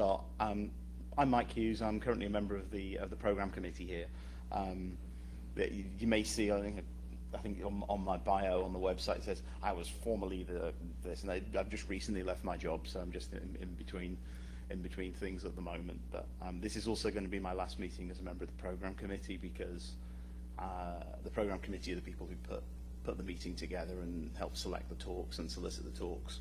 start. I'm Mike Hughes. I'm currently a member of the program committee here. You may see, I think on my bio on the website it says I was formerly this, and I've just recently left my job, so I'm just in between things at the moment. But this is also going to be my last meeting as a member of the program committee, because the program committee are the people who put the meeting together and help select the talks and solicit the talks.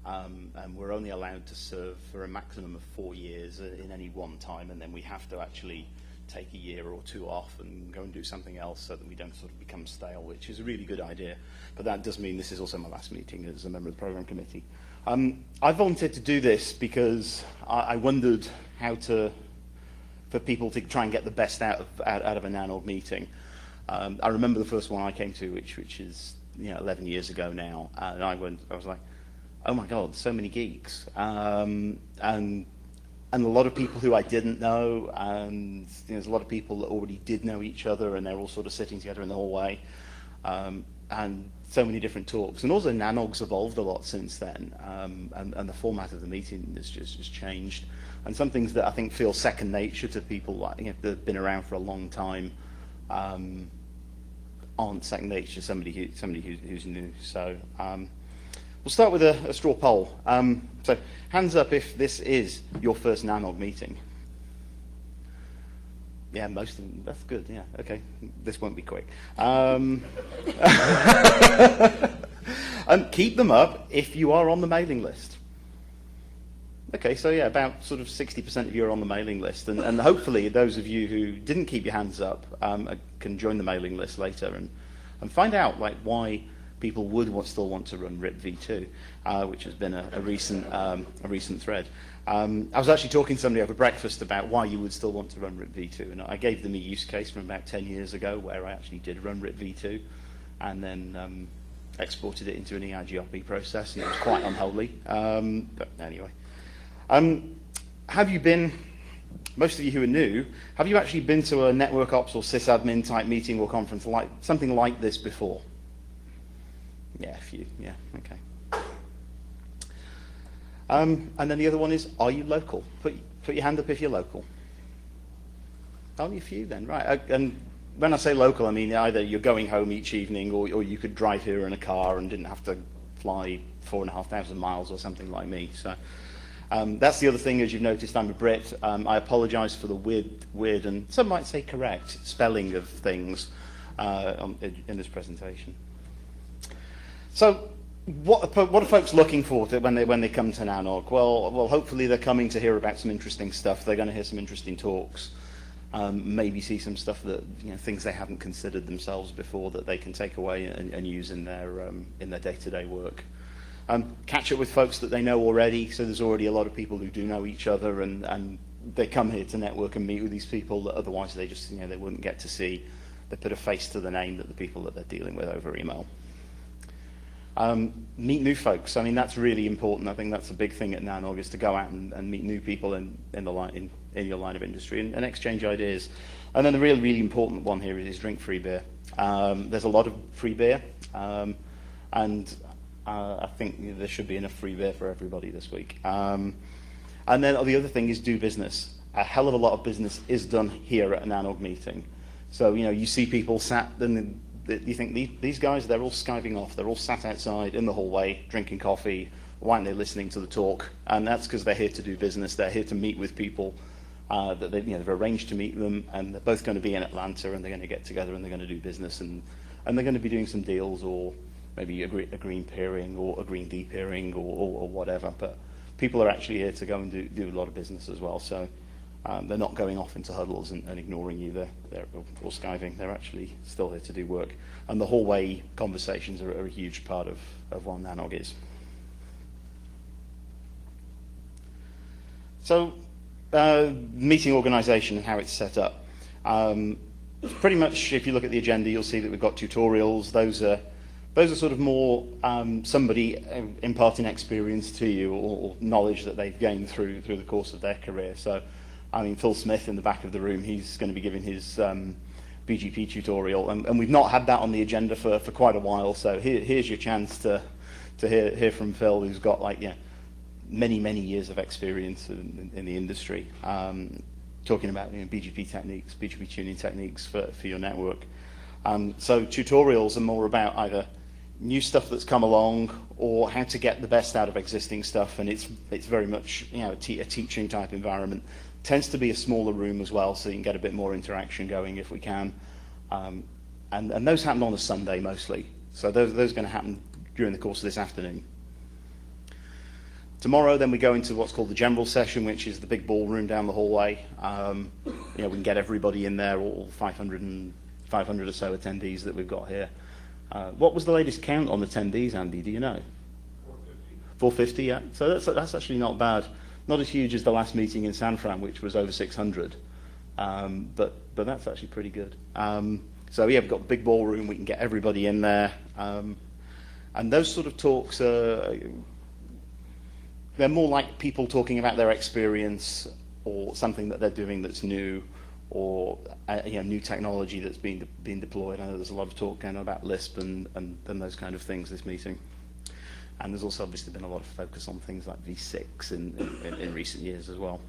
And we're only allowed to serve for a maximum of 4 years in any one time, and then we have to actually take a year or two off and go and do something else so that we don't sort of become stale, which is a really good idea. But that does mean this is also my last meeting as a member of the program committee. I volunteered to do this because I wondered how for people to try and get the best out of a NANOG meeting. I remember the first one I came to, which is 11 years ago now, and I was like, oh my God, so many geeks, and a lot of people who I didn't know, and there's a lot of people that already did know each other, and they're all sort of sitting together in the hallway, and so many different talks. And also NANOG's evolved a lot since then, and the format of the meeting has just changed. And some things that I think feel second nature to people like that have been around for a long time aren't second nature to somebody who's new. So we'll start with a straw poll. So hands up if this is your first NANOG meeting. Yeah, most of them. That's good. Yeah, okay. This won't be quick. Keep them up if you are on the mailing list. Okay, so yeah, about sort of 60% of you are on the mailing list, and hopefully those of you who didn't keep your hands up can join the mailing list later and find out like why people would still want to run RIP v2, which has been a recent thread. I was actually talking to somebody over breakfast about why you would still want to run RIP v2, and I gave them a use case from about 10 years ago where I actually did run RIP v2 and then exported it into an EIGRP process, and it was quite unholy. But anyway. Have you been, most of you who are new, have you actually been to a network ops or sysadmin type meeting or conference like something like this before? Yeah, a few, yeah, okay. And then the other one is, are you local? Put your hand up if you're local. Only a few then, right. And when I say local, I mean either you're going home each evening or you could drive here in a car and didn't have to fly 4,500 miles or something like me. So that's the other thing, as you've noticed, I'm a Brit. I apologise for the weird and some might say correct spelling of things in this presentation. So what are folks looking for when they come to NANOG? Well, hopefully they're coming to hear about some interesting stuff. They're going to hear some interesting talks, maybe see some stuff that things they haven't considered themselves before that they can take away and use in their day-to-day work. Catch up with folks that they know already. So there's already a lot of people who do know each other, and they come here to network and meet with these people that otherwise they just they wouldn't get to see. They put a face to the name that the people that they're dealing with over email. Meet new folks. I mean, that's really important. I think that's a big thing at NANOG, is to go out and meet new people in your line of industry and exchange ideas. And then the really important one here is drink free beer. There's a lot of free beer, and I think there should be enough free beer for everybody this week. And then the other thing is do business. A hell of a lot of business is done here at a NANOG meeting. So you see people sat, and you think these guys, they're all Skyping off. They're all sat outside in the hallway drinking coffee. Why aren't they listening to the talk? And that's because they're here to do business. They're here to meet with people that they've arranged to meet them, and they're both going to be in Atlanta, and they're going to get together and they're going to do business, and they're going to be doing some deals, or maybe a green peering or a green depeering or whatever. But people are actually here to go and do a lot of business as well. So they're not going off into huddles and ignoring you or Skyping. They're actually still here to do work. And the hallway conversations are a huge part of what NANOG is. So meeting organization and how it's set up. Pretty much, if you look at the agenda, you'll see that we've got tutorials. Those are sort of more somebody imparting experience to you or knowledge that they've gained through the course of their career. So, I mean, Phil Smith in the back of the room, he's going to be giving his BGP tutorial, and we've not had that on the agenda for quite a while. So here's your chance to hear from Phil, who's got many, many years of experience in the industry, talking about BGP techniques, BGP tuning techniques for your network. So tutorials are more about either new stuff that's come along or how to get the best out of existing stuff, and it's very much a teaching type environment. Tends to be a smaller room as well, so you can get a bit more interaction going if we can. And those happen on a Sunday mostly, so those are going to happen during the course of this afternoon. Tomorrow, then we go into what's called the general session, which is the big ballroom down the hallway. We can get everybody in there, all 500 or so attendees that we've got here. What was the latest count on attendees, Andy? Do you know? 450, yeah. So that's actually not bad. Not as huge as the last meeting in San Fran, which was over 600. But that's actually pretty good. So yeah, we've got the big ballroom. We can get everybody in there. And those sort of talks are, they're more like people talking about their experience or something that they're doing that's new, or new technology that's being deployed. I know there's a lot of talk going on about Lisp and those kind of things this meeting. And there's also obviously been a lot of focus on things like V6 in recent years as well.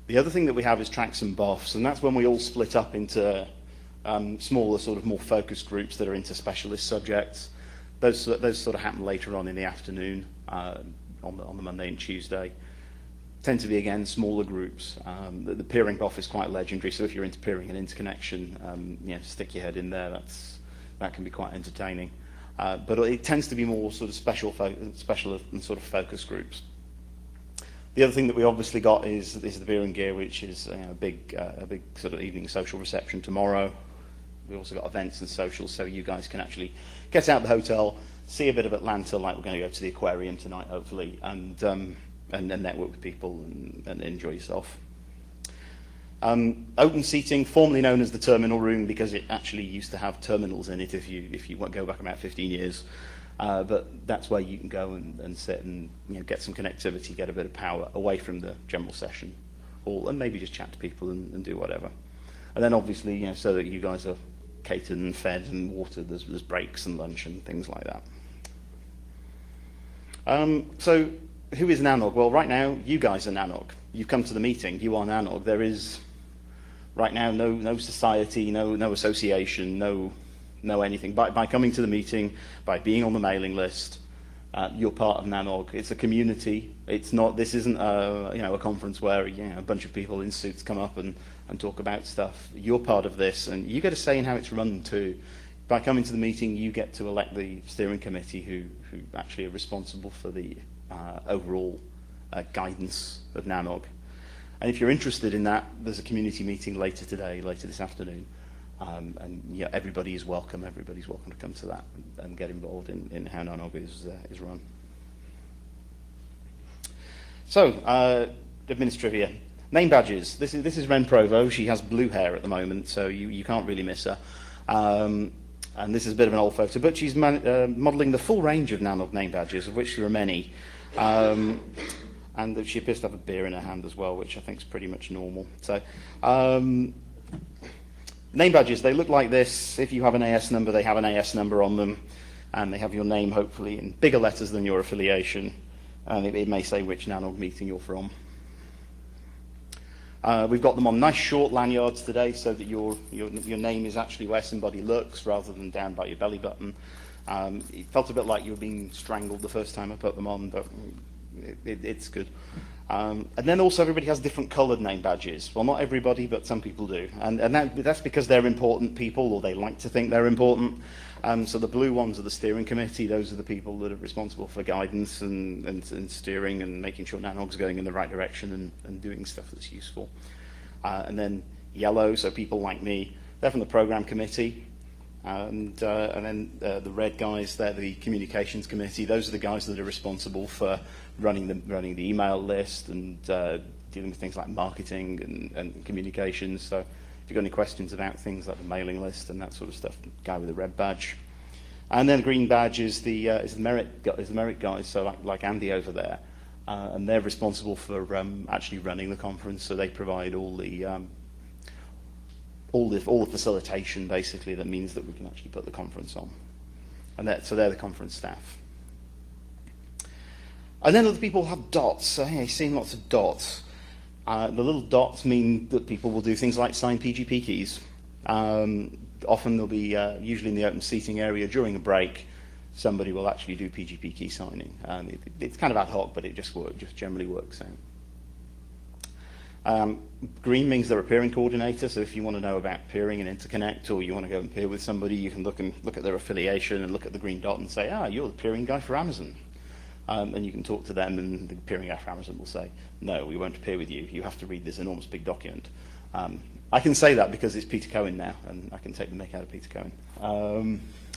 The other thing that we have is tracks and buffs, and that's when we all split up into smaller, sort of more focused groups that are into specialist subjects. Those sort of happen later on in the afternoon on the Monday and Tuesday. Tend to be, again, smaller groups. The peering buff is quite legendary, so if you're into peering and interconnection, stick your head in there. That can be quite entertaining. But it tends to be more sort of special and sort of focus groups. The other thing that we obviously got is the beer and gear, which is a big sort of evening social reception tomorrow. We also got events and socials, so you guys can actually get out of the hotel, see a bit of Atlanta, like we're going to go to the aquarium tonight, hopefully, and then network with people and enjoy yourself. Open seating, formerly known as the terminal room, because it actually used to have terminals in it if you go back about 15 years. But that's where you can go and sit and get some connectivity, get a bit of power away from the general session hall, and maybe just chat to people and do whatever. And then obviously, so that you guys are catered and fed and watered, there's breaks and lunch and things like that. So who is NANOG? Well, right now, you guys are NANOG. You've come to the meeting. You are NANOG. There is, right now, no society, no association, no anything. By coming to the meeting, by being on the mailing list, you're part of NANOG. It's a community. It's not. This isn't a conference where a bunch of people in suits come up and talk about stuff. You're part of this, and you get a say in how it's run too. By coming to the meeting, you get to elect the steering committee who actually are responsible for the overall guidance of NANOG. And if you're interested in that, there's a community meeting later this afternoon. And everybody is welcome. Everybody's welcome to come to that and get involved in how NANOG is run. So, administrivia. Name badges. This is Ren Provo. She has blue hair at the moment, so you can't really miss her. And this is a bit of an old photo, but she's modelling the full range of NANOG name badges, of which there are many. And she appears to have a beer in her hand as well, which I think is pretty much normal. So, name badges, they look like this. If you have an AS number, they have an AS number on them, and they have your name, hopefully, in bigger letters than your affiliation. And it may say which NANOG meeting you're from. We've got them on nice short lanyards today, so that your name is actually where somebody looks rather than down by your belly button. It felt a bit like you were being strangled the first time I put them on, but it's good. And then also everybody has different coloured name badges. Well, not everybody, but some people do. And that's because they're important people, or they like to think they're important. So the blue ones are the steering committee. Those are the people that are responsible for guidance and steering and making sure NANOG's going in the right direction and doing stuff that's useful. And then yellow, so people like me, they're from the program committee. And then the red guys, they're the communications committee. Those are the guys that are responsible for running the email list and dealing with things like marketing and communications. So if you've got any questions about things like the mailing list and that sort of stuff, the guy with the red badge. And then the green badge is the merit guys, so like Andy over there. And they're responsible for actually running the conference, so they provide all the facilitation, basically, that means that we can actually put the conference on. And so they're the conference staff. And then other people have dots. So hey, seeing lots of dots. The little dots mean that people will do things like sign PGP keys. Often they'll be, usually in the open seating area during a break, somebody will actually do PGP key signing. It's kind of ad hoc, but it just generally works out. Green means they're a peering coordinator, so if you want to know about peering and interconnect, or you want to go and peer with somebody, you can look at their affiliation and look at the green dot and say, you're the peering guy for Amazon. And you can talk to them, and the peering guy for Amazon will say, no, we won't peer with you. You have to read this enormous big document. I can say that because it's Peter Cohen now, and I can take the mick out of Peter Cohen.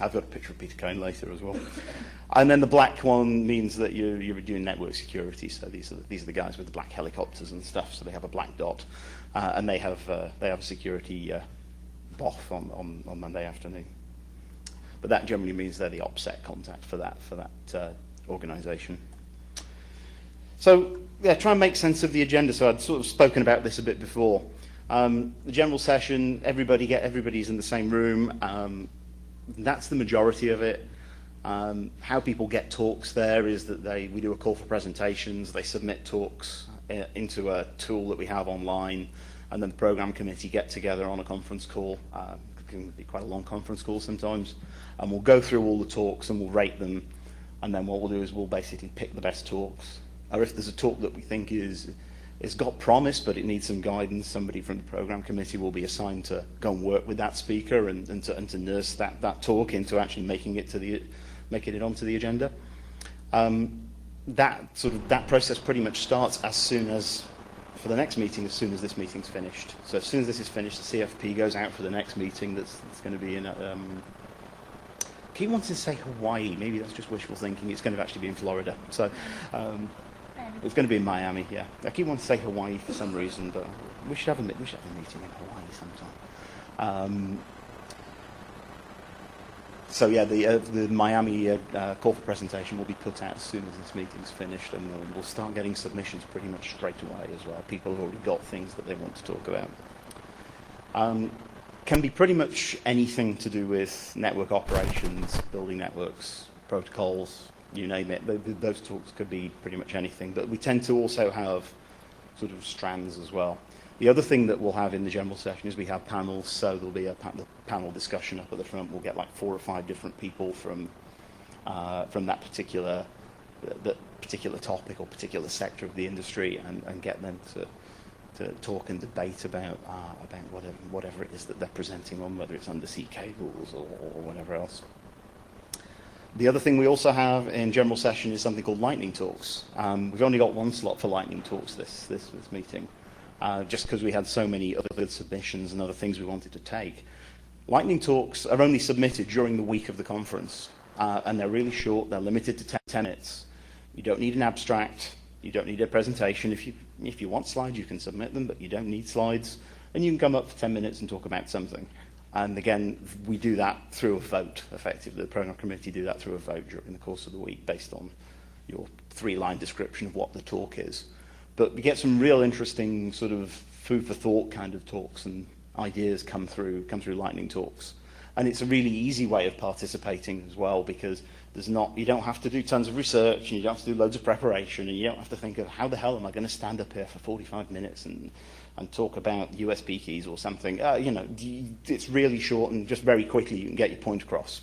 I've got a picture of Peter Cohen later as well. And then the black one means that you're doing network security. So these are the guys with the black helicopters and stuff. So they have a black dot, and they have a security BOF on Monday afternoon. But that generally means they're the OPSEC contact for that organization. So yeah, try and make sense of the agenda. So I'd sort of spoken about this a bit before. The general session, everybody's in the same room. That's the majority of it. How people get talks there is that we do a call for presentations, they submit talks into a tool that we have online, and then the program committee get together on a conference call. It can be quite a long conference call sometimes, and we'll go through all the talks and we'll rate them, and then what we'll do is we'll basically pick the best talks. Or if there's a talk that we think it's got promise, but it needs some guidance, somebody from the program committee will be assigned to go and work with that speaker and to nurse that talk into actually making it onto the agenda. That process pretty much starts as soon as, for the next meeting, as soon as this meeting's finished. So as soon as this is finished, the CFP goes out for the next meeting that's going to be in, I keep wanting to say Hawaii, maybe that's just wishful thinking, it's going to actually be in Florida. So it's going to be in Miami, yeah. I keep wanting to say Hawaii for some reason, but we should have a meeting in Hawaii sometime. So yeah, the Miami call for presentation will be put out as soon as this meeting's finished, and we'll start getting submissions pretty much straight away as well. People have already got things that they want to talk about. Can be pretty much anything to do with network operations, building networks, protocols, you name it. Those talks could be pretty much anything, but we tend to also have sort of strands as well. The other thing that we'll have in the general session is we have panels, so there'll be a panel discussion up at the front. We'll get like 4 or 5 different people from that particular topic or particular sector of the industry, and get them to talk and debate about whatever it is that they're presenting on, whether it's undersea cables or whatever else. The other thing we also have in general session is something called lightning talks. We've only got 1 slot for lightning talks this meeting, just because we had so many other submissions and other things we wanted to take. Lightning talks are only submitted during the week of the conference, and they're really short. They're limited to 10 minutes. You don't need an abstract. You don't need a presentation. If you want slides, you can submit them, but you don't need slides. And you can come up for 10 minutes and talk about something. And again, we do that through a vote, effectively. The program committee do that through a vote during the course of the week based on your 3-line description of what the talk is. But we get some real interesting sort of food for thought kind of talks, and ideas come through lightning talks. And it's a really easy way of participating as well, because you don't have to do tons of research, and you don't have to do loads of preparation, and you don't have to think of how the hell am I going to stand up here for 45 minutes and talk about USB keys or something. It's really short, and just very quickly you can get your point across.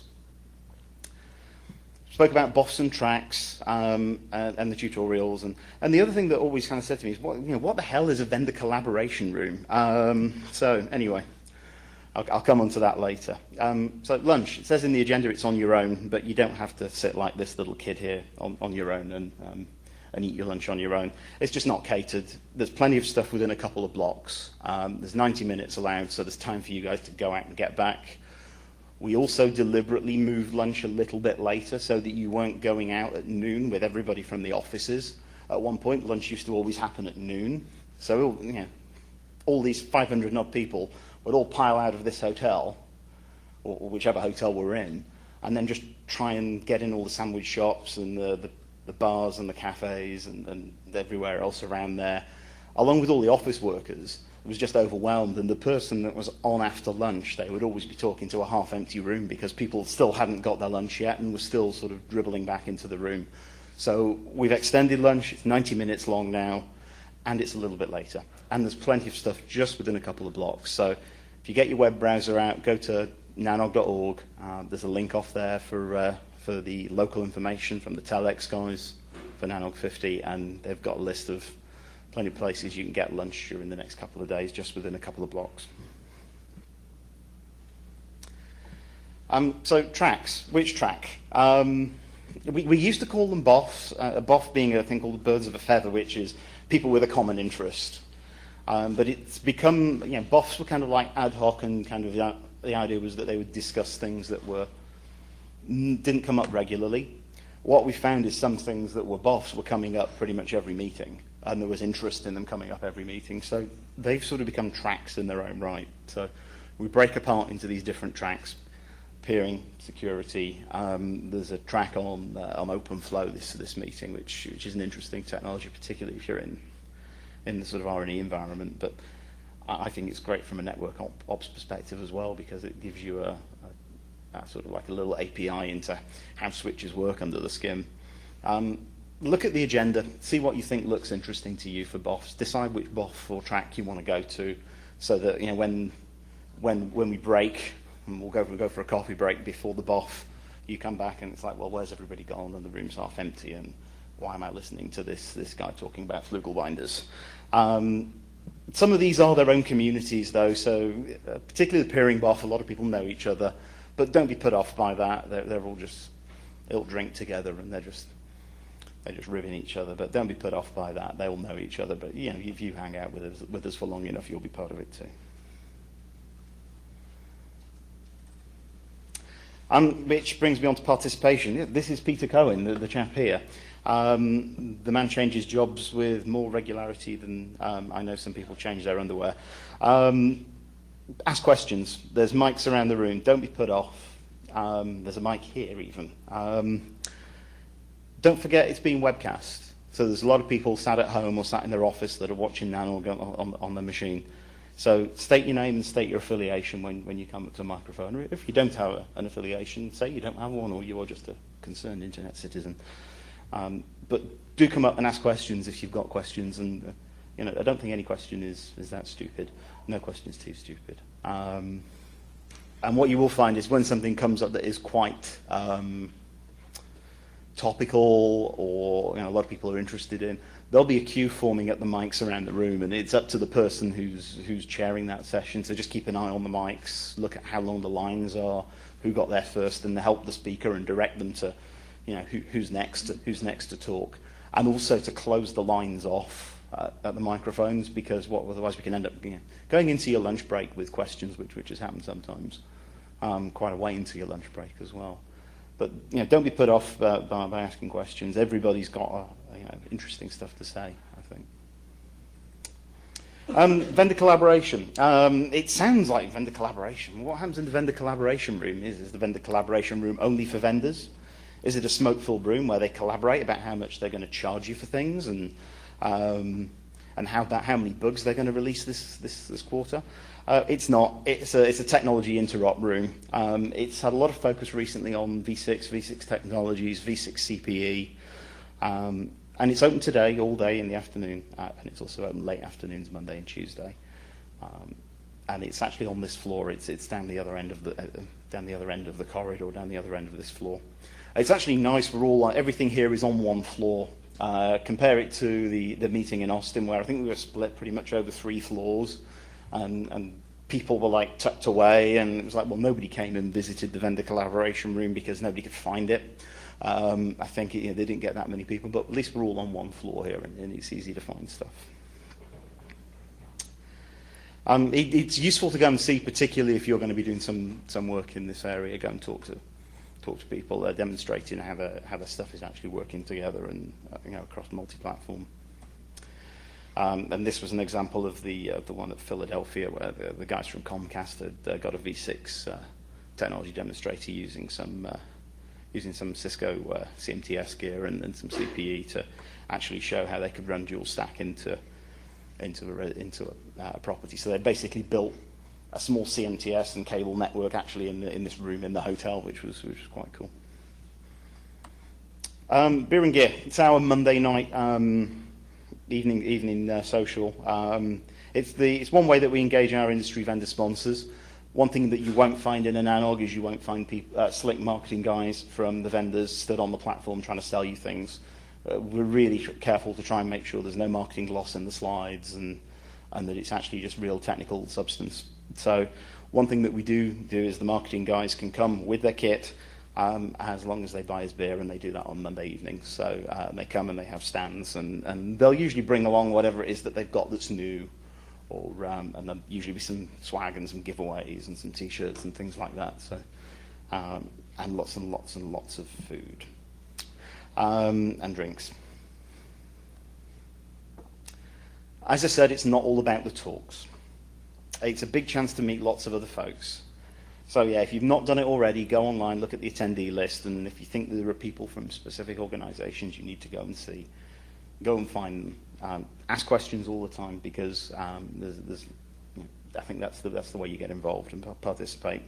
Spoke about BOFs and tracks and the tutorials, and the other thing that always kind of said to me is, what the hell is a vendor collaboration room? So anyway, I'll come on to that later. So lunch, it says in the agenda it's on your own, but you don't have to sit like this little kid here on your own and eat your lunch on your own. It's just not catered. There's plenty of stuff within a couple of blocks. There's 90 minutes allowed, so there's time for you guys to go out and get back. We also deliberately moved lunch a little bit later so that you weren't going out at noon with everybody from the offices. At one point, lunch used to always happen at noon. So, all these 500 odd people would all pile out of this hotel, or whichever hotel we're in, and then just try and get in all the sandwich shops and the bars and the cafes and everywhere else around there, along with all the office workers. It was just overwhelmed, and the person that was on after lunch, they would always be talking to a half-empty room because people still hadn't got their lunch yet and were still sort of dribbling back into the room. So we've extended lunch, it's 90 minutes long now, and it's a little bit later. And there's plenty of stuff just within a couple of blocks. So if you get your web browser out, go to nanog.org. There's a link off there for the local information from the Telex guys for NANOG 50, and they've got a list of plenty of places you can get lunch during the next couple of days, just within a couple of blocks. So tracks, which track? We used to call them BOFs, a BOF being a thing called birds of a feather, which is people with a common interest. But it's become, BOFs were kind of like ad hoc, and kind of the idea was that they would discuss things that didn't come up regularly. What we found is some things that were BOFs were coming up pretty much every meeting, and there was interest in them coming up every meeting. So they've sort of become tracks in their own right. So we break apart into these different tracks. Peering, security. There's a track on OpenFlow this meeting, which is an interesting technology, particularly if you're in the sort of R&E environment. But I think it's great from a network ops perspective as well, because it gives you a sort of like a little API into how switches work under the skin. Look at the agenda, see what you think looks interesting to you for BOFs. Decide which BOF or track you want to go to, so that when we break. And we'll go for a coffee break before the BOF. You come back and it's like, well, where's everybody gone? And the room's half empty. And why am I listening to this guy talking about flugel binders? Some of these are their own communities, though. So particularly the peering BOF, a lot of people know each other. But don't be put off by that. They're all they'll drink together and they're just ribbing each other. But don't be put off by that. They all know each other. But if you hang out with us for long enough, you'll be part of it too. Which brings me on to participation. This is Peter Cohen, the chap here. The man changes jobs with more regularity than I know some people change their underwear. Ask questions. There's mics around the room. Don't be put off. There's a mic here even. Don't forget it's being webcast. So there's a lot of people sat at home or sat in their office that are watching NANOG on the machine. So state your name and state your affiliation when you come up to a microphone. If you don't have an affiliation, say you don't have one, or you are just a concerned internet citizen. But do come up and ask questions if you've got questions. And I don't think any question is that stupid. No question is too stupid. And what you will find is when something comes up that is quite topical, or a lot of people are interested in, there'll be a queue forming at the mics around the room, and it's up to the person who's chairing that session. So just keep an eye on the mics, look at how long the lines are, who got there first, and help the speaker and direct them to, who's next to talk, and also to close the lines off at the microphones, because otherwise we can end up going into your lunch break with questions, which has happened sometimes, quite a way into your lunch break as well. But don't be put off by asking questions. Everybody's got interesting stuff to say, I think. Vendor collaboration. It sounds like vendor collaboration. What happens in the vendor collaboration room? Is the vendor collaboration room only for vendors? Is it a smoke-filled room where they collaborate about how much they're going to charge you for things, and how many bugs they're going to release this quarter? It's not. It's a technology interop room. It's had a lot of focus recently on V6 technologies, V6 CPE, and it's open today, all day in the afternoon, and it's also open late afternoons, Monday and Tuesday. And it's actually on this floor. It's down the other end of the corridor, down the other end of this floor. It's actually nice for all. Everything here is on one floor. Compare it to the meeting in Austin, where I think we were split pretty much over 3 floors. And people were like tucked away, and it was like, well, nobody came and visited the vendor collaboration room because nobody could find it. I think they didn't get that many people, but at least we're all on one floor here, and it's easy to find stuff. It's useful to go and see, particularly if you're going to be doing some work in this area. Go and talk to people, demonstrating how the stuff is actually working together and across multi-platform. And this was an example of the one at Philadelphia, where the guys from Comcast had got a V6 technology demonstrator using some Cisco CMTS gear and some CPE to actually show how they could run dual stack into a property. So they basically built a small CMTS and cable network actually in this room in the hotel, which was quite cool. Beer and gear. It's our Monday night evening social. It's one way that we engage our industry vendor sponsors. One thing that you won't find in a NANOG is you won't find slick marketing guys from the vendors stood on the platform trying to sell you things. We're really careful to try and make sure there's no marketing gloss in the slides and that it's actually just real technical substance. So one thing that we do is the marketing guys can come with their kit as long as they buy us beer, and they do that on Monday evenings. So they come and they have stands, and they'll usually bring along whatever it is that they've got that's new, or and there'll usually be some swag and some giveaways and some t-shirts and things like that. So and lots and lots and lots of food and drinks. As I said, it's not all about the talks. It's a big chance to meet lots of other folks. So yeah, if you've not done it already, go online, look at the attendee list, and if you think there are people from specific organizations you need to go and see, go and find them. Ask questions all the time, because I think that's the way you get involved and participate.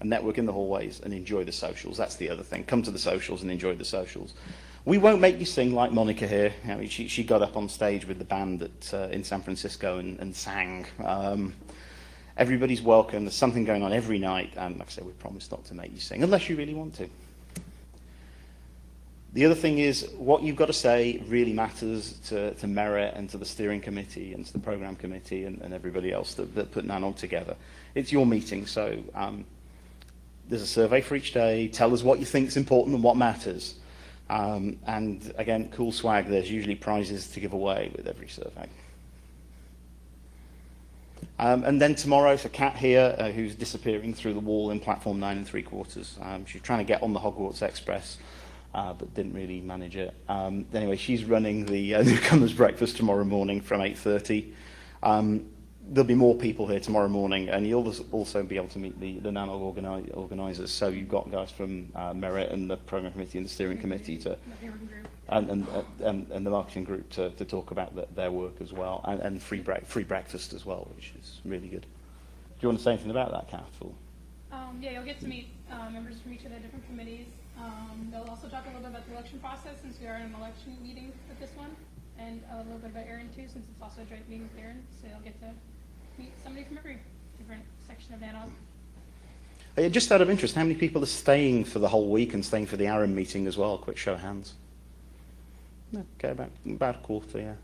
And network in the hallways and enjoy the socials. That's the other thing. Come to the socials and enjoy the socials. We won't make you sing like Monica here. I mean, she got up on stage with the band in San Francisco and sang. Everybody's welcome. There's something going on every night, and like I said, we promise not to make you sing unless you really want to. The other thing is, what you've got to say really matters to Merit and to the steering committee and to the program committee and everybody else that put NANOG together. It's your meeting, so there's a survey for each day. Tell us what you think is important and what matters. And again, cool swag. There's usually prizes to give away with every survey. And then tomorrow, for Kat here, who's disappearing through the wall in platform 9 3/4. She's trying to get on the Hogwarts Express, but didn't really manage it. Anyway, she's running the Newcomers breakfast tomorrow morning from 8:30. There'll be more people here tomorrow morning, and you'll also be able to meet the NANOG organisers. So you've got guys from Merit and the program committee and the steering committee and the marketing group to talk about their work as well, and free breakfast as well, which is really good. Do you want to say anything about that, Kath? Yeah, you'll get to meet members from each of the different committees. They'll also talk a little bit about the election process, since we are in an election meeting with this one, and a little bit about Aaron too, since it's also a joint meeting with Aaron. So you'll get to meet somebody from every different section of NANOG. Just out of interest, how many people are staying for the whole week and staying for the Aaron meeting as well? Quick show of hands. Okay, about a quarter, yeah.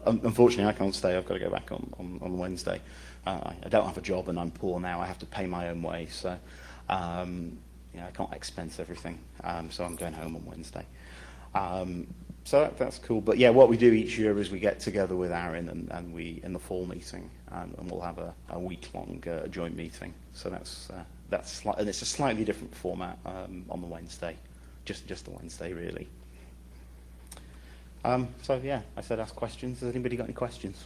Unfortunately, I can't stay. I've got to go back on Wednesday. I don't have a job and I'm poor now. I have to pay my own way, so I can't expense everything. So I'm going home on Wednesday. So that's cool. But yeah, what we do each year is we get together with Aaron and we in the fall meeting, and we'll have a week-long joint meeting. So and it's a slightly different format on the Wednesday, just the Wednesday really. So yeah, I said ask questions. Has anybody got any questions?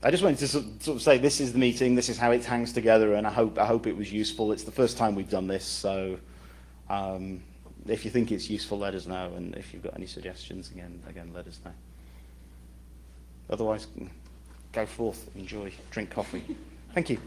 I just wanted to sort of say this is the meeting, this is how it hangs together, and I hope it was useful. It's the first time we've done this, so if you think it's useful, let us know, and if you've got any suggestions, again, let us know. Otherwise, go forth, enjoy, drink coffee. Thank you.